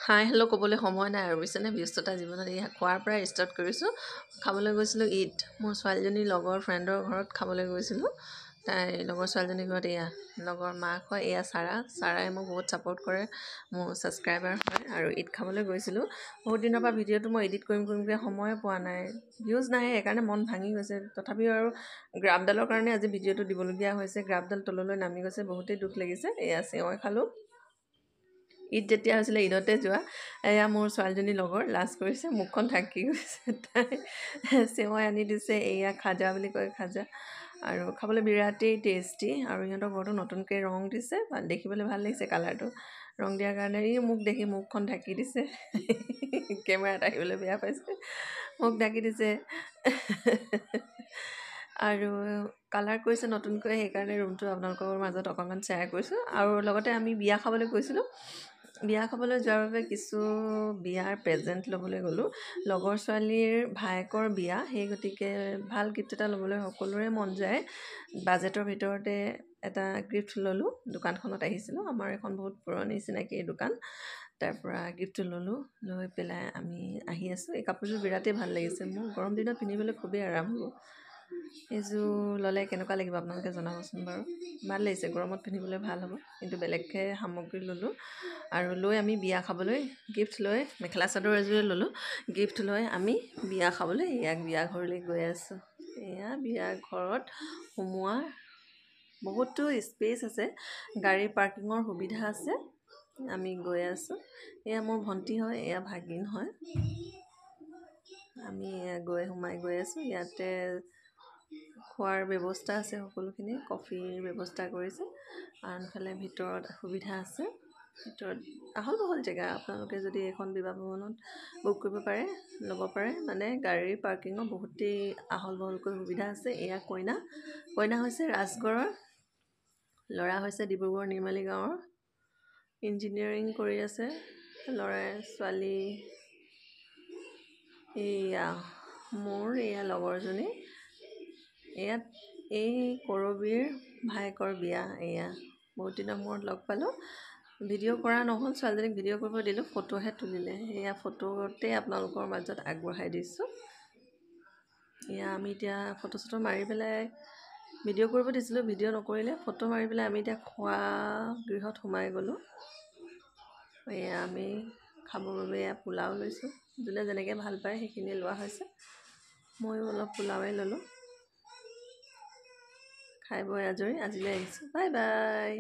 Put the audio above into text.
Hi hello' ক'বলৈ সময় নাই আৰু বুজিছেনে ব্যস্ততা জীৱনত এই খোৱাৰ পৰাই ষ্টাৰ্ট কৰিছোঁ। খাবলৈ গৈছিলোঁ ঈদ মোৰ ছোৱালীজনীৰ লগৰ ফ্ৰেণ্ডৰ ঘৰত খাবলৈ গৈছিলোঁ। তাই লগৰ ছোৱালীজনীৰ ঘৰত এয়া লগৰ মাক হয়, এয়া ছাৰাই মোক বহুত ছাপোৰ্ট কৰে, মোৰ ছাবস্ক্ৰাইবাৰ হয়। আৰু ঈদ খাবলৈ গৈছিলোঁ। বহুত দিনৰ পৰা ভিডিঅ'টো মই এডিট কৰিমকৈ সময়ে পোৱা নাই, ভিউজ নাহে, সেইকাৰণে মন ভাঙি গৈছে। তথাপিও আৰু গ্ৰাফডালৰ কাৰণে আজি ভিডিঅ'টো দিবলগীয়া হৈছে। গ্ৰাফডাল তললৈ নামি গৈছে, বহুতেই দুখ লাগিছে। এয়া চেৱৈ খালোঁ। ঈদ যেতিয়া হৈছিলে ঈদতে যোৱা। এয়া মোৰ ছোৱালীজনীৰ লগৰ লাজ কৰিছে, মুখখন ঢাকি গৈছে। তাই চেৱৈ আনি দিছে, এয়া খাজা বুলি কয়, খাজা। আৰু খাবলৈ বিৰাটেই টেষ্টি। আৰু সিহঁতৰ ঘৰতো নতুনকৈ ৰং দিছে, দেখিবলৈ ভাল লাগিছে কালাৰটো। ৰং দিয়াৰ কাৰণে ই মোক দেখি মুখখন ঢাকি দিছে। কেমেৰাত আহিবলৈ বেয়া পাইছে, মোক ঢাকি দিছে। আৰু কালাৰ কৰিছে নতুনকৈ, সেইকাৰণে ৰুমটো আপোনালোকৰ মাজত অকণমান শ্বেয়াৰ কৰিছোঁ। আৰু লগতে আমি বিয়া খাবলৈ গৈছিলোঁ। বিয়া খাবলৈ যোৱাৰ বাবে কিছু বিয়াৰ প্ৰেজেণ্ট ল'বলৈ গ'লোঁ। লগৰ ছোৱালীৰ ভায়েকৰ বিয়া, সেই গতিকে ভাল গিফ্ট এটা ল'বলৈ সকলোৰে মন যায়। বাজেটৰ ভিতৰতে এটা গিফ্ট ল'লোঁ। দোকানখনত আহিছিলোঁ, আমাৰ এখন বহুত পুৰণি চিনাকি দোকান। তাৰ পৰা গিফ্টটো ল'লোঁ, লৈ পেলাই আমি আহি আছোঁ। এই কাপোৰযোৰ বিৰাটেই ভাল লাগিছে মোৰ, গৰম দিনত পিন্ধিবলৈ খুবেই আৰাম হ'ব। এইযোৰ ল'লে কেনেকুৱা লাগিব আপোনালোকে জনাবচোন বাৰু। ভাল লাগিছে, গৰমত পিন্ধিবলৈ ভাল হ'ব। কিন্তু বেলেগকৈ সামগ্ৰী ল'লোঁ। আৰু লৈ আমি বিয়া খাবলৈ গিফ্ট লৈ মেখেলা চাদৰ এযোৰে ল'লোঁ। গিফ্ট লৈ আমি বিয়া খাবলৈ বিয়া ঘৰলৈ গৈ আছোঁ। এয়া বিয়া ঘৰত সোমোৱা বহুতো স্পেচ আছে, গাড়ী পাৰ্কিঙৰ সুবিধা আছে। আমি গৈ আছোঁ। এয়া মোৰ ভণ্টি হয়, এয়া ভাগিন হয়। আমি সোমাই গৈ আছোঁ। ইয়াতে খোৱাৰ ব্যৱস্থা আছে, সকলোখিনি কফিৰ ব্যৱস্থা কৰিছে। আনফালে ভিতৰত সুবিধা আছে। ভিতৰত আহল বহল জেগা, আপোনালোকে যদি এখন বিবাহ ভৱনত বুক কৰিব পাৰে, ল'ব পাৰে। মানে গাড়ী পাৰ্কিঙৰ বহুতেই আহল বহলকৈ সুবিধা আছে। এয়া কইনা হৈছে ৰাজগড়ৰ, ল'ৰা হৈছে ডিব্ৰুগড় নিৰ্মালী গাঁৱৰ। ইঞ্জিনিয়াৰিং কৰি আছে ল'ৰাই, ছোৱালী এয়া এয়া লগৰজনী। ইয়াত এই কৰবীৰ ভায়েকৰ বিয়া। এয়া বহুত দিনৰ মূৰত লগ পালোঁ। ভিডিঅ' কৰা নহ'ল, ছোৱালীজনীক ভিডিঅ' কৰিব দিলোঁ, ফটোহে তুলিলে। এয়া ফটোতে আপোনালোকৰ মাজত আগবঢ়াই দিছোঁ। এয়া আমি এতিয়া ফটো চটো মাৰি পেলাই ভিডিঅ' কৰিব দিছিলোঁ, ভিডিঅ' নকৰিলে। ফটো মাৰি পেলাই আমি এতিয়া খোৱা গৃহত সোমাই গ'লোঁ। এয়া আমি খাবৰ বাবে এয়া পোলাও লৈছোঁ, যোনে যেনেকৈ ভাল পায় সেইখিনি লোৱা হৈছে। ময়ো অলপ পোলাওৱে ল'লোঁ। খাই বৈ আজৰি, আজিলৈ আহিছোঁ, বাই বাই।